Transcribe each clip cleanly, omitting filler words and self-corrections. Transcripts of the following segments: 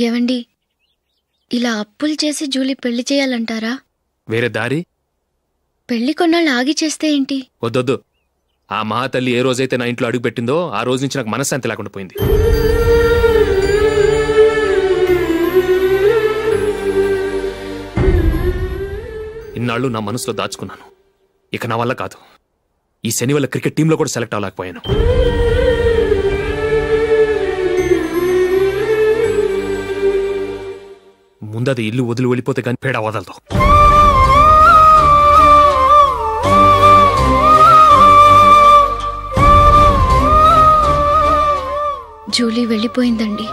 ఏవండి, ఇలా అప్పులు చేసి జూలీ పెళ్లి చేయాలంటారా? వేరే దారి? పెళ్లి కొన్నాళ్ళు ఆగి చేస్తే ఏంటి? వద్దొద్దు. ఆ మహాతల్లి ఏ రోజైతే నా ఇంట్లో అడుగు పెట్టిందో ఆ రోజు నుంచి నాకు మనశ్శాంతి లేకుండా పోయింది. ఇన్నాళ్ళు నా మనసులో దాచుకున్నాను. ఇక నా వల్ల కాదు. ఈ శని వల్ల క్రికెట్ టీంలో కూడా సెలెక్ట్ అవ్వలేకపోయాను. ముందది ఇల్లు వదిలి వెళ్ళిపోతే కానీ పేడ వదలదు. జూలీ వెళ్ళిపోయిందండి.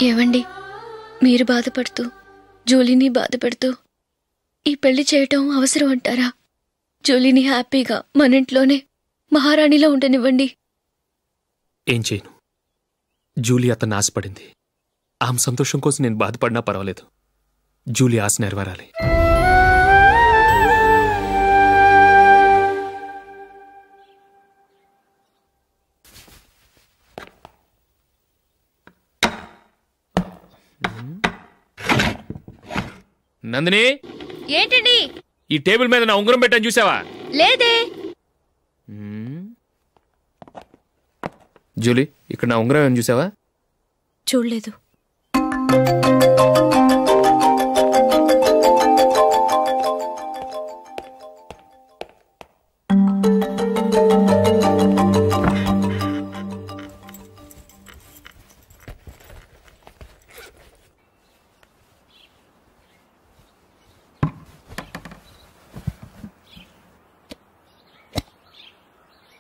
ఏవండి, మీరు బాధపడుతూ జూలీని బాధపెడుతూ ఈ పెళ్లి చేయటం అవసరం అంటారా? జూలీని హ్యాపీగా మన ఇంట్లోనే మహారాణిలో ఉండనివ్వండి. ఏం చేయను? జూలీ అతన్ని ఆశపడింది. ఆమె సంతోషం కోసం నేను బాధపడినా పర్వాలేదు. జూలీ ఆశ నెరవేరాలి. నందిని, ఏంటండి? ఈ టేబుల్ మీద నా ఉంగరం పెట్టని చూసావా? లేదే. జూలీ, ఇక్కడ నా ఉంగరం ఏమని చూసావా? చూడలేదు.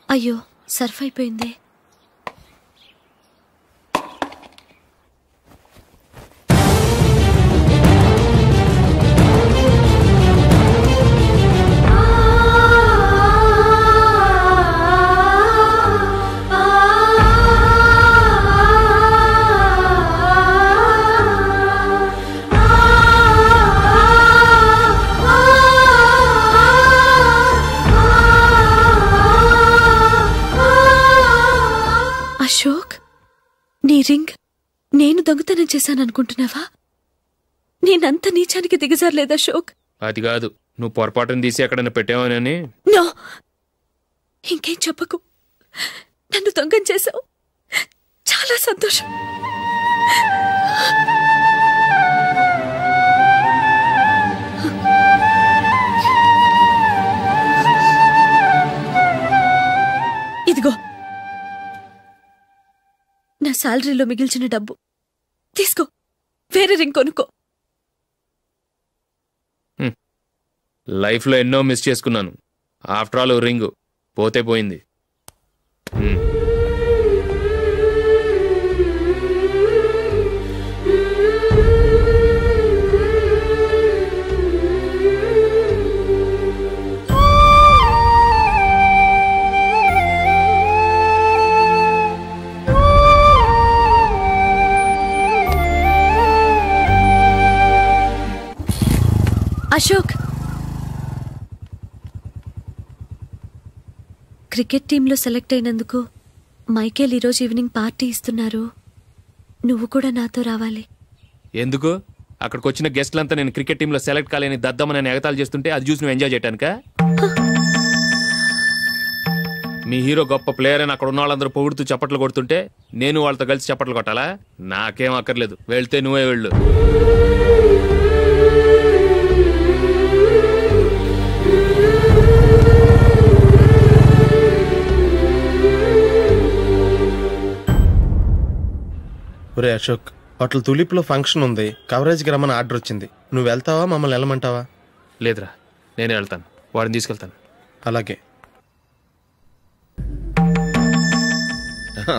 అయ్యో, సర్ఫ్ అయిపోయింది. అశోక్, నీ రింగ్ నేను దొంగతనం చేశాననుకుంటున్నావా? నేనంత నీచానికి దిగజారలేదు అశోక్. అది కాదు, నువ్వు పొరపాటును తీసి ఎక్కడైనా పెట్టావని. నో, ఇంకేం చెప్పకు. నన్ను దొంగం చేశావు. చాలా సంతోషం. ఇదిగో నా శాలరీలో మిగిల్చిన డబ్బు తీసుకో. వేరే రింగ్ కొనుక్కో. లైఫ్లో ఎన్నో మిస్ చేసుకున్నాను. ఆఫ్టర్ ఆల్ రింగ్ పోతే పోయింది. అశోక్, క్రికెట్ టీంలో సెలెక్ట్ అయినందుకు మైకేల్ ఈరోజు ఈవినింగ్ పార్టీ ఇస్తున్నారు. నువ్వు కూడా నాతో రావాలి. ఎందుకు? అక్కడికి వచ్చిన గెస్ట్లంతా నేను క్రికెట్ టీంలో సెలెక్ట్ కాలేని దద్దమని ఎగతాలు చేస్తుంటే అది చూసి నువ్వు ఎంజాయ్ చేయటానికా? మీ హీరో గొప్ప ప్లేయర్ అని అక్కడ ఉన్న వాళ్ళందరూ పొగుడుతూ చప్పట్లు కొడుతుంటే నేను వాళ్ళతో కలిసి చప్పట్లు కొట్టాలా? నాకేం అక్కర్లేదు. వెళ్తే నువ్వే వెళ్ళు. ఒరే అశోక్, హోటల్ తులిప్లో ఫంక్షన్ ఉంది. కవరేజ్కి రమ్మని ఆర్డర్ వచ్చింది. నువ్వు వెళ్తావా, మమ్మల్ని వెళ్ళమంటావా? లేదురా, నేనే వెళ్తాను. వాడిని తీసుకెళ్తాను. అలాగే.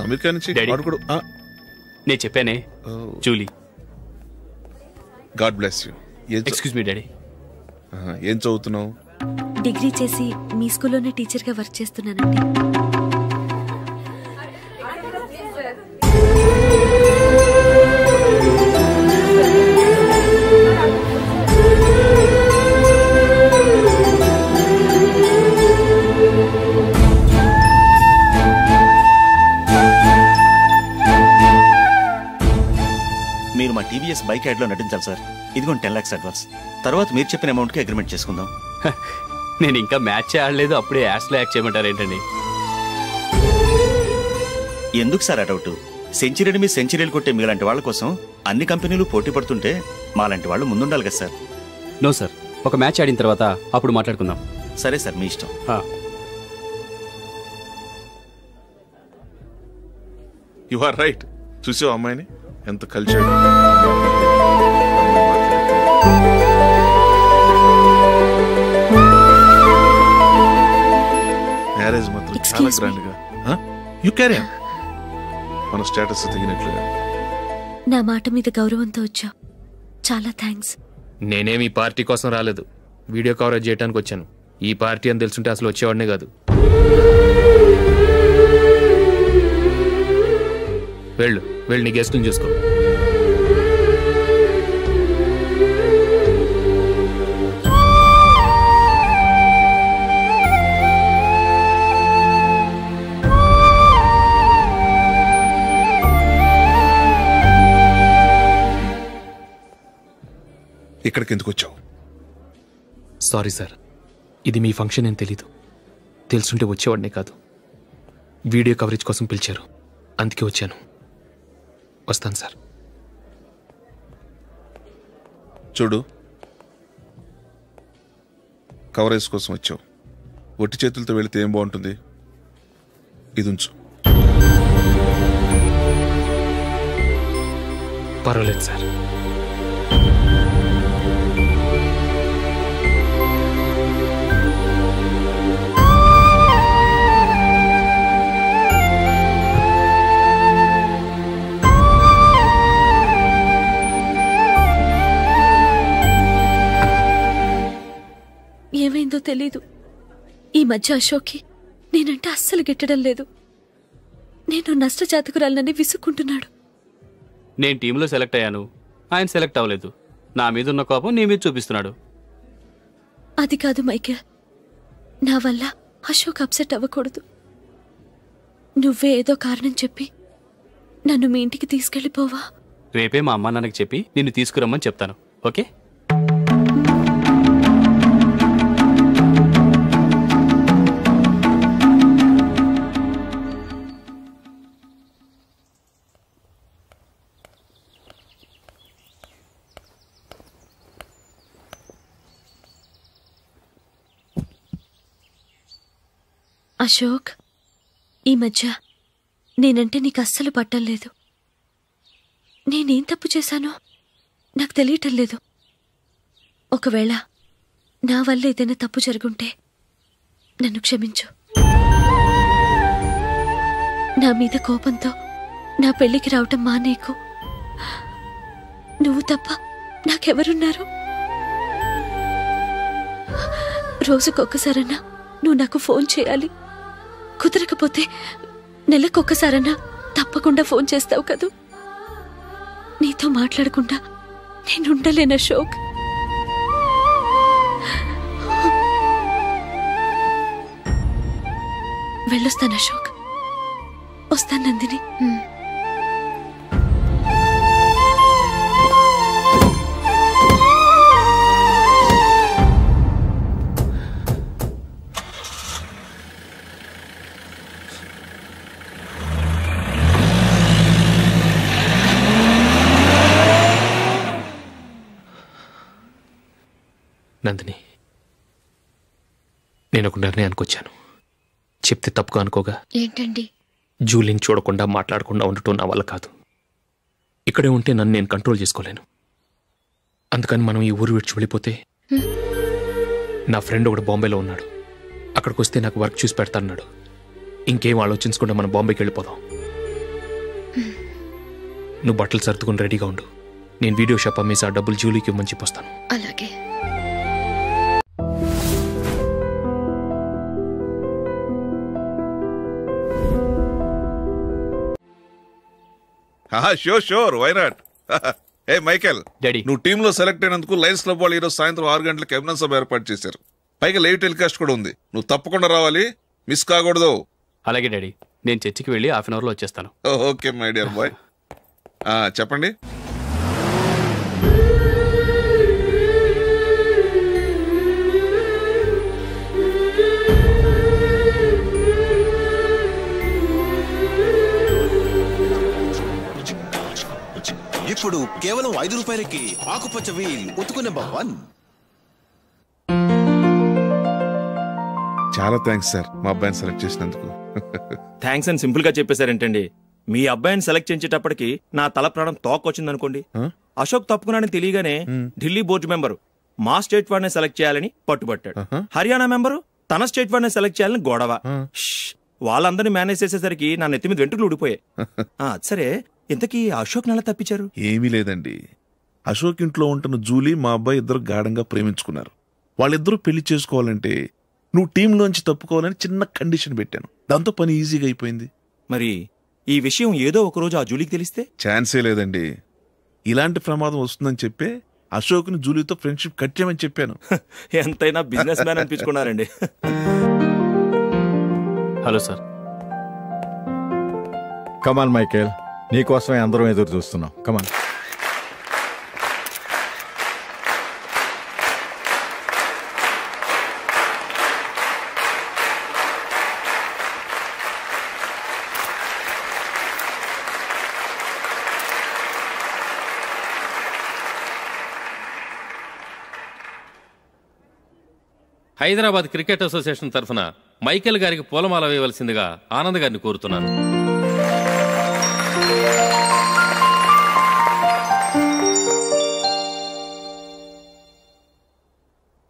అమెరికా నుంచి నేను చెప్పానే, Julie. God bless you. Excuse me daddy. ఏం చదువుతున్నావు? డిగ్రీ చేసి మీ స్కూల్లోనే టీచర్గా వర్క్ చేస్తున్నానండి. మీరు మా టీవీఎస్ బైక్ యాడ్లో నటించాలి సార్. ఇదిగోండి 10 lakhs అడ్వాన్స్. తర్వాత మీరు చెప్పిన అమౌంట్కి అగ్రిమెంట్ చేసుకుందాం. నేను ఇంకా మ్యాచ్ ఆడలేదు, అప్పుడే యాడ్స్లో యాక్ట్ చేయమంటారు ఏంటండి? ఎందుకు సార్ అడౌట్? సెంచరీని మీ సెంచరీలు కొట్టే మీలాంటి వాళ్ళ కోసం అన్ని కంపెనీలు పోటీ పడుతుంటే మాలాంటి వాళ్ళు ముందుండాలి కదా సార్. నో సార్, ఒక మ్యాచ్ ఆడిన తర్వాత అప్పుడు మాట్లాడుకుందాం. సరే సార్, మీ ఇష్టం. You are right. చూసావు అమ్మాయిని ఎంత కల్చర్డ్. మ్యారేజ్ మాత్రం చాలా గ్రాండ్ గా. You carry on. మన స్టేటస్ తగినట్లుగా. నా మాట మీద గౌరవంతో వచ్చావు, చాలా థ్యాంక్స్. నేనేమి ఈ పార్టీ కోసం రాలేదు, వీడియో కవరేజ్ చేయడానికి వచ్చాను. ఈ పార్టీ అని తెలుసుంటే అసలు వచ్చేవాడినే కాదు. వెళ్ళు నీ గెస్ట్ని చూసుకో. ఇక్కడికి ఎందుకు వచ్చావు? సారీ సార్, ఇది మీ ఫంక్షన్ అని తెలీదు. తెలుసుంటే వచ్చేవాడినే కాదు. వీడియో కవరేజ్ కోసం పిలిచారు, అందుకే వచ్చాను. వస్తాను సార్. చూడు, కవరేజ్ కోసం వచ్చావు. ఒట్టి చేతులతో వెళితే ఏం బాగుంటుంది? ఇది ఉంచు. పర్వాలేదు సార్. ఏమైందో తెలీదు, ఈ మధ్య అశోక్కి నేనంటే అస్సలు గిట్టడం లేదు. నేను నష్టజాతకురాలనని విసుక్కుంటున్నాడు. నేను టీంలో సెలెక్ట్ అయ్యాను, ఆయన సెలెక్ట్ అవ్వలేదు. నా మీద ఉన్న కోపం నీ మీద చూపిస్తున్నాడు. అది కాదు మైకేల్, నా వల్ల అశోక్ అప్సెట్ అవ్వకూడదు. నువ్వే ఏదో కారణం చెప్పి నన్ను మీ ఇంటికి తీసుకెళ్ళిపోవా? రేపే మా అమ్మ నాన్నకి చెప్పి నిన్ను తీసుకురమ్మని చెప్తాను. ఓకే? అశోక్, ఈ మధ్య నేనంటే నీకు అస్సలు పట్టం లేదు. నేనేం తప్పు చేశానో నాకు తెలియటం లేదు. ఒకవేళ నా వల్ల ఏదైనా తప్పు జరుగుంటే నన్ను క్షమించు. నా మీద కోపంతో నా పెళ్లికి రావటం మానేకు. నువ్వు తప్ప నాకెవరున్నారు? రోజుకొక్కసారన్నా నువ్వు నాకు ఫోన్ చేయాలి. కుదరకపోతే నెలకొక్కసారన్నా తప్పకుండా ఫోన్ చేస్తావు కదూ. నీతో మాట్లాడకుండా నేనుండలేను అశోక్. వెళ్ళొస్తాను అశోక్. వస్తాను నందిని. నందిని, నేను ఒక నిర్ణయానికి వచ్చాను. చెప్తే తప్పుగా అనుకోగా. ఏంటండి? జూలీని చూడకుండా మాట్లాడకుండా ఉండటం నా వల్ల కాదు. ఇక్కడే ఉంటే నన్ను నేను కంట్రోల్ చేసుకోలేను. అందుకని మనం ఈ ఊరు విడిచి వెళ్ళిపోతే, నా ఫ్రెండ్ ఒకడు బాంబేలో ఉన్నాడు, అక్కడికి వస్తే నాకు వర్క్ చూసి పెడతాన్నాడు. ఇంకేం ఆలోచించకుండా మనం బాంబేకి వెళ్ళిపోదాం. నువ్వు బట్టలు సర్దుకుని రెడీగా ఉండు. నేను వీడియో షాప్ అమ్మేసి ఆ డబ్బులు జూలీకి ఇవ్వమని చెప్పొస్తాను. అలాగే. Sure why not. Hey Michael, daddy. నువ్వు టీంలో సెలెక్ట్ అయినందుకు లయన్స్ క్లబ్ వాళ్ళు ఈరోజు సాయంత్రం 6 గంటలకు అభినందన సభ ఏర్పాటు చేశారు. పైగా లైవ్ టెలికాస్ట్ కూడా ఉంది. నువ్వు తప్పకుండా రావాలి, మిస్ కాకూడదు. అలాగే డాడీ, నేను చర్చికి వెళ్ళి హాఫ్ అన్ అవర్లో వచ్చేస్తాను. Okay my dear bye. చెప్పండి. ఇప్పుడు కేవలం 5 రూపాయలకి ఆకుపచ్చ వీల్ ఉతుకునే భవన్. చాలా థ్యాంక్స్ సార్ మా అబ్బాయిని సెలెక్ట్ చేసినందుకు. థ్యాంక్స్ అని సింపుల్ గా చెప్పేశారేంటండి? మీ అబ్బాయిని సెలెక్ట్ చేసేటప్పటికి నా తల ప్రాణం తోకొచ్చిందనుకోండి. అశోక్ తప్పుకున్నాడని తెలియగానే ఢిల్లీ బోర్డు మెంబరు మా స్టేట్ వాడిని సెలెక్ట్ చేయాలని పట్టుబట్టాడు. హర్యానా మెంబరు తన స్టేట్ వాడిని సెలెక్ట్ చేయాలని గొడవ. వాళ్ళందరినీ మేనేజ్ చేసేసరికి నా నెత్తి మీద వెంట్రుకలు ఊడిపోయాయి. సరే, ఇంతకీ అశోక్ నెల తప్పించారు? ఏమీ లేదండి. అశోక్ ఇంట్లో ఉంటున్న జూలీ మా అబ్బాయి ఇద్దరు గాఢంగా ప్రేమించుకున్నారు. వాళ్ళిద్దరూ పెళ్లి చేసుకోవాలంటే నువ్వు టీంలోంచి తప్పుకోవాలని చిన్న కండిషన్ పెట్టాను. దాంతో పని ఈజీగా అయిపోయింది. మరి ఈ విషయం ఏదో ఒకరోజు ఆ జూలీకి తెలిస్తే? ఛాన్సే లేదండి. ఇలాంటి ప్రమాదం వస్తుందని చెప్పే అశోక్ని జూలీతో ఫ్రెండ్షిప్ కట్ చేయమని చెప్పాను. ఎంతైనా బిజినెస్ మ్యాన్ అనిపించుకున్నారండి. Hello sir. కమాన్ మైకేల్, నీకోసమే అందరం ఎదురు చూస్తున్నాం. కమాన్. హైదరాబాద్ క్రికెట్ అసోసియేషన్ తరఫున మైకేల్ గారికి పూలమాల వేయవలసిందిగా ఆనంద్ గారిని కోరుతున్నాను.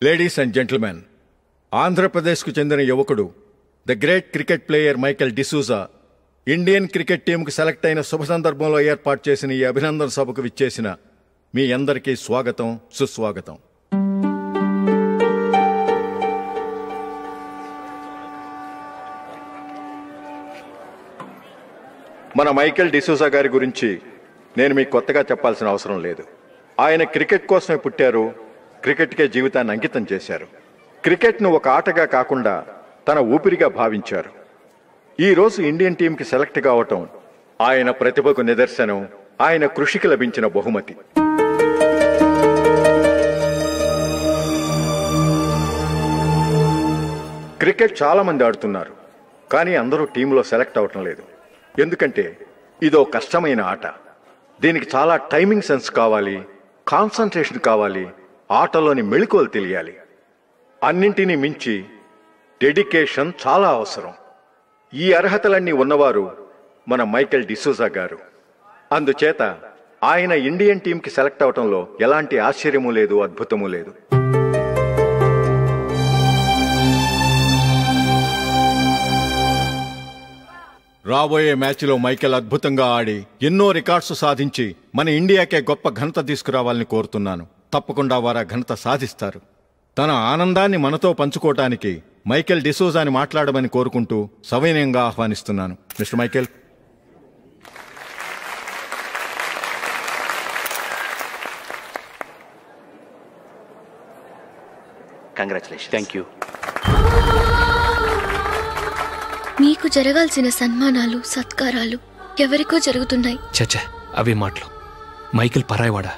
లేడీస్ అండ్ జెంటిల్మెన్, ఆంధ్రప్రదేశ్కు చెందిన యువకుడు the great cricket player Michael D'Souza Indian cricket టీంకు సెలెక్ట్ అయిన శుభ సందర్భంలో ఏర్పాటు చేసిన ఈ అభినందన సభకు విచ్చేసిన మీ అందరికీ స్వాగతం, సుస్వాగతం. మన మైకేల్ డిసూజా గారి గురించి నేను మీకు కొత్తగా చెప్పాల్సిన అవసరం లేదు. ఆయన క్రికెట్ కోసమే పుట్టారు, క్రికెట్కే జీవితాన్ని అంకితం చేశారు. క్రికెట్ను ఒక ఆటగా కాకుండా తన ఊపిరిగా భావించారు. ఈరోజు ఇండియన్ టీంకి సెలెక్ట్ కావటం ఆయన ప్రతిభకు నిదర్శనం, ఆయన కృషికి లభించిన బహుమతి. క్రికెట్ చాలా మంది ఆడుతున్నారు, కానీ అందరూ టీంలో సెలెక్ట్ అవటం లేదు. ఎందుకంటే ఇదో కష్టమైన ఆట. దీనికి చాలా టైమింగ్ సెన్స్ కావాలి, కాన్సంట్రేషన్ కావాలి, ఆటలోని మెళకువలు తెలియాలి. అన్నింటినీ మించి డెడికేషన్ చాలా అవసరం. ఈ అర్హతలన్నీ ఉన్నవారు మన మైకేల్ డిసూజా గారు. అందుచేత ఆయన ఇండియన్ టీంకి సెలెక్ట్ అవటంలో ఎలాంటి ఆశ్చర్యమూ లేదు, అద్భుతమూ లేదు. రాబోయే మ్యాచ్లో మైకేల్ అద్భుతంగా ఆడి ఎన్నో రికార్డ్స్ సాధించి మన ఇండియాకే గొప్ప ఘనత తీసుకురావాలని కోరుతున్నాను. తప్పకుండా వారు ఆ ఘనత సాధిస్తారు. తన ఆనందాన్ని మనతో పంచుకోవటానికి మైకేల్ డిసూజాని మాట్లాడమని కోరుకుంటూ సవినయంగా ఆహ్వానిస్తున్నాను. Mister Michael. Congratulation. Thank you. మీకు జరగాల్సిన సన్మానాలు, సత్కారాలు ఎవరికో జరుగుతున్నాయి. చచ్చా, అవే మాటలు. మైకేల్ పరాయవాడా,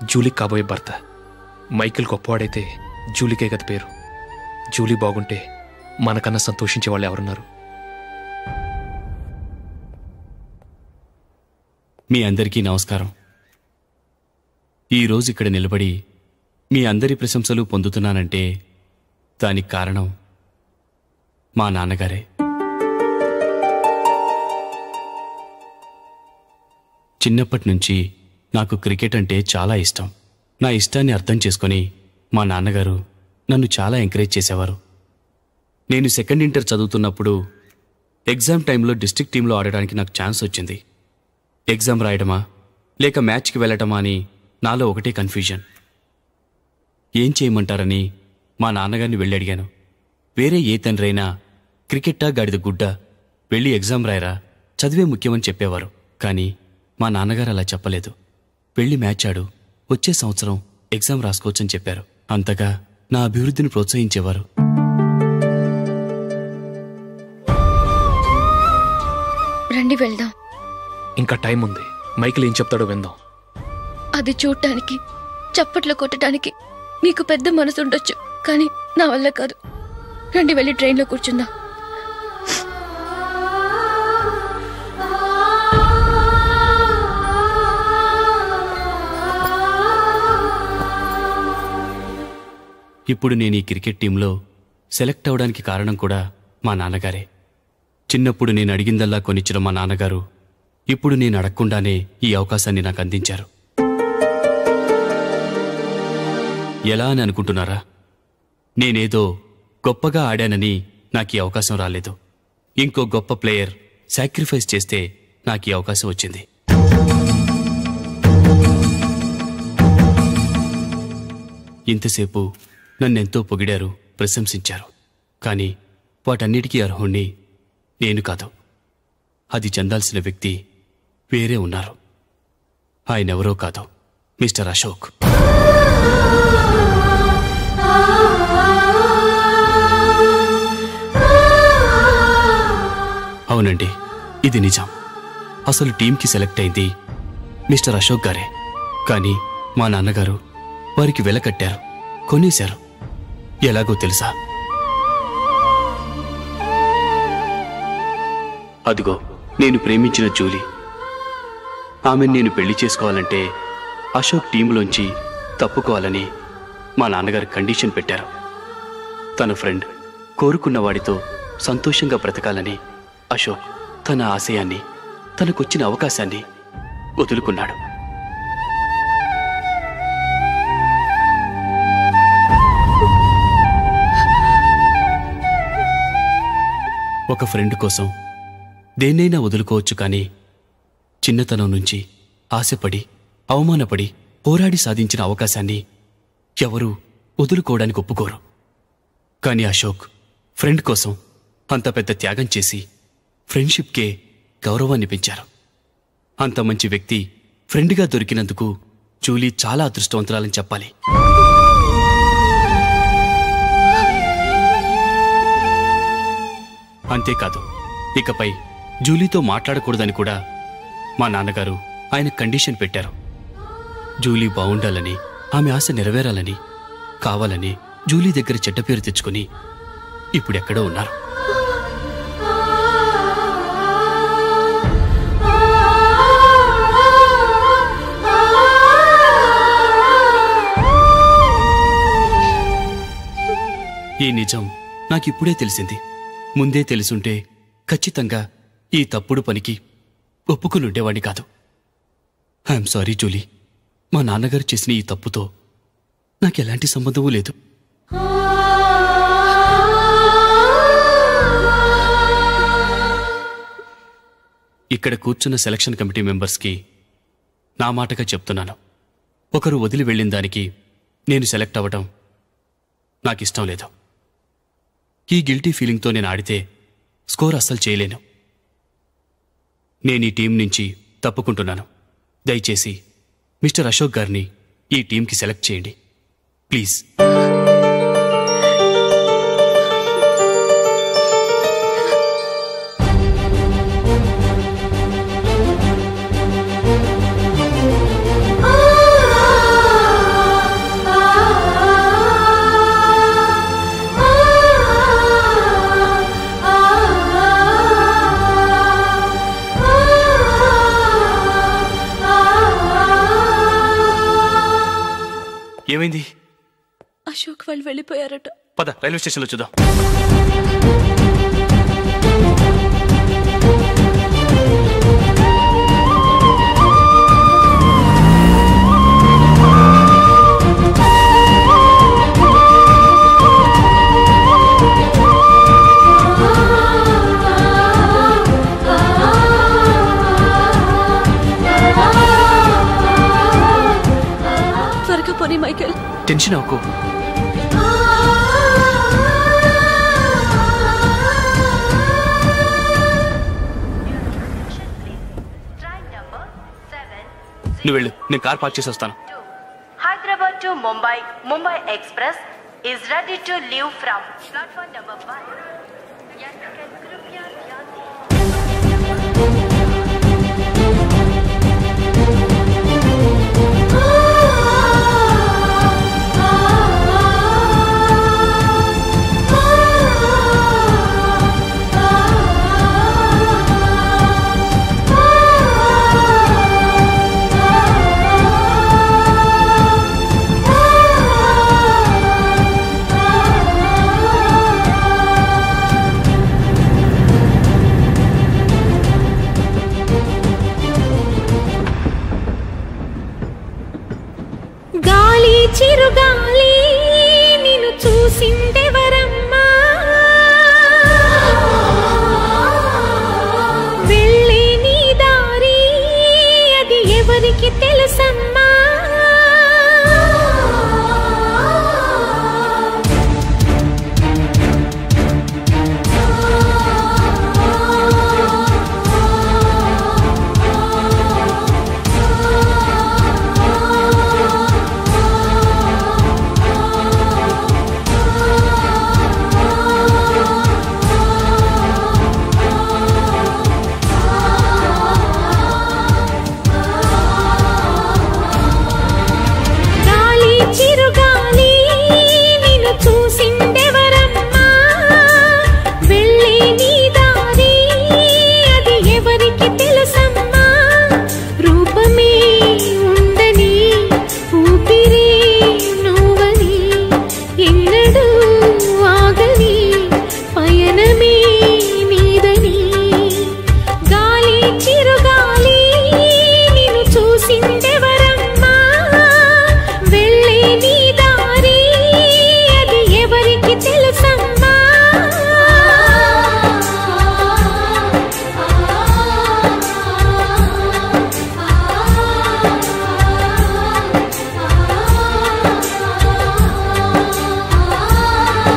జూలీకి కాబోయే భర్త. మైకేల్ గొప్పవాడైతే జూలీకే గది పేరు. జూలీ బాగుంటే మనకన్నా సంతోషించే వాళ్ళు ఎవరున్నారు? మీ అందరికీ నమస్కారం. ఈరోజు ఇక్కడ నిలబడి మీ అందరి ప్రశంసలు పొందుతున్నానంటే దానికి కారణం మా నాన్నగారే. చిన్నప్పటి నుంచి నాకు క్రికెట్ అంటే చాలా ఇష్టం. నా ఇష్టాన్ని అర్థం చేసుకొని మా నాన్నగారు నన్ను చాలా ఎంకరేజ్ చేసేవారు. నేను సెకండ్ ఇంటర్ చదువుతున్నప్పుడు ఎగ్జామ్ టైంలో డిస్ట్రిక్ట్ టీంలో ఆడడానికి నాకు ఛాన్స్ వచ్చింది. ఎగ్జామ్ రాయడమా లేక మ్యాచ్కి వెళ్ళటమా అని నాలో ఒకటే కన్ఫ్యూజన్. ఏం చేయమంటారని మా నాన్నగారిని వెళ్ళి అడిగాను. వేరే ఏ తండ్రైనా క్రికెట్టా గాడిద గుడ్డ, వెళ్ళి ఎగ్జామ్ రాయరా, చదివే ముఖ్యమని చెప్పేవారు. కానీ మా నాన్నగారు అలా చెప్పలేదు. వెళ్ళి మ్యాచ్ ఆడు, వచ్చే సంవత్సరం ఎగ్జామ్ రాసుకోవచ్చని చెప్పారు. అంతగా నా అభివృద్ధిని ప్రోత్సహించేవారు. రండి వెళ్దాం. ఇంకా టైం ఉంది. మైకిల్ ఏం చెప్తాడో విందాం. అది చూడటానికి, చప్పట్లు కొట్టడానికి మీకు పెద్ద మనసు ఉండొచ్చు, కానీ నా వల్ల కాదు. రండి వెళ్ళి ట్రైన్లో కూర్చుందాం. ఇప్పుడు నేను ఈ క్రికెట్ టీంలో సెలెక్ట్ అవడానికి కారణం కూడా మా నాన్నగారే. చిన్నప్పుడు నేను అడిగిందల్లా కొనిచ్చిన మా నాన్నగారు ఇప్పుడు నేను అడగకుండానే ఈ అవకాశాన్ని నాకు అందించారు. ఎలా అని అనుకుంటున్నారా? నేనేదో గొప్పగా ఆడానని నాకు ఈ అవకాశం రాలేదు. ఇంకో గొప్ప ప్లేయర్ సాక్రిఫైస్ చేస్తే నాకు ఈ అవకాశం వచ్చింది. ఇంతసేపు నన్నెంతో పొగిడారు, ప్రశంసించారు. కానీ వాటన్నిటికీ అర్హుణ్ణి నేను కాదు. అది చెందాల్సిన వ్యక్తి వేరే ఉన్నారు. ఆయనెవరో కాదు, మిస్టర్ అశోక్. అవునండి, ఇది నిజం. అసలు టీంకి సెలెక్ట్ అయింది మిస్టర్ అశోక్ గారే. కానీ మా నాన్నగారు వారికి వెల కట్టారు, కొనేశారు. ఎలాగో తెలుసా? అదిగో నేను ప్రేమించిన జూలీ. ఆమెను నేను పెళ్లి చేసుకోవాలంటే అశోక్ టీంలోంచి తప్పుకోవాలని మా నాన్నగారు కండిషన్ పెట్టారు. తన ఫ్రెండ్ కోరుకున్న వాడితో సంతోషంగా బ్రతకాలని అశోక్ తన ఆశయాన్ని, తనకొచ్చిన అవకాశాన్ని వదులుకున్నాడు. ఒక ఫ్రెండ్ కోసం దేన్నైనా వదులుకోవచ్చు, కానీ చిన్నతనం నుంచి ఆశపడి, అవమానపడి, పోరాడి సాధించిన అవకాశాన్ని ఎవరూ వదులుకోవడానికి ఒప్పుకోరు. కానీ అశోక్ ఫ్రెండ్ కోసం అంత పెద్ద త్యాగం చేసి ఫ్రెండ్షిప్కే గౌరవాన్ని పెంచారు. అంత మంచి వ్యక్తి ఫ్రెండ్గా దొరికినందుకు జూలీ చాలా అదృష్టవంతురాలని చెప్పాలి. అంతేకాదు, ఇకపై జూలీతో మాట్లాడకూడదని కూడా మా నాన్నగారు ఆయన కండిషన్ పెట్టారు. జూలీ బాగుండాలని, ఆమె ఆశ నెరవేరాలని, కావాలని జూలీ దగ్గర చెడ్డ పేరు తెచ్చుకుని ఇప్పుడెక్కడో ఉన్నారు. ఈ నిజం నాకిప్పుడే తెలిసింది. ముందే తెలుసుంటే ఖచ్చితంగా ఈ తప్పుడు పనికి ఒప్పుకుని ఉండేవాడిని కాదు. I'm sorry Julie. మా నాన్నగారు చేసిన ఈ తప్పుతో నాకెలాంటి సంబంధమూ లేదు. ఇక్కడ కూర్చున్న సెలక్షన్ కమిటీ మెంబర్స్కి నా మాటగా చెప్తున్నాను. ఒకరు వదిలి వెళ్ళిన దానికి నేను సెలెక్ట్ అవ్వడం నాకిష్టం లేదు. ఈ గిల్టీ ఫీలింగ్తో నేను ఆడితే స్కోర్ అస్సలు చేయలేను. నేను ఈ టీం నుంచి తప్పుకుంటున్నాను. దయచేసి మిస్టర్ అశోక్ గారిని ఈ టీంకి సెలెక్ట్ చేయండి ప్లీజ్. ఏమైంది? అశోక్ వాళ్ళు వెళ్ళిపోయారట. పద రైల్వే స్టేషన్లో చూద్దాం. త్వరగా పోనీ మైకేల్. టెన్షన్ అవ్వకు. నువ్వు వెళ్ళు, నేను కార్ పార్క్ చేసి వస్తాను. Hyderabad to Mumbai, Mumbai Express is ready to leave from platform number 1. Yes, you can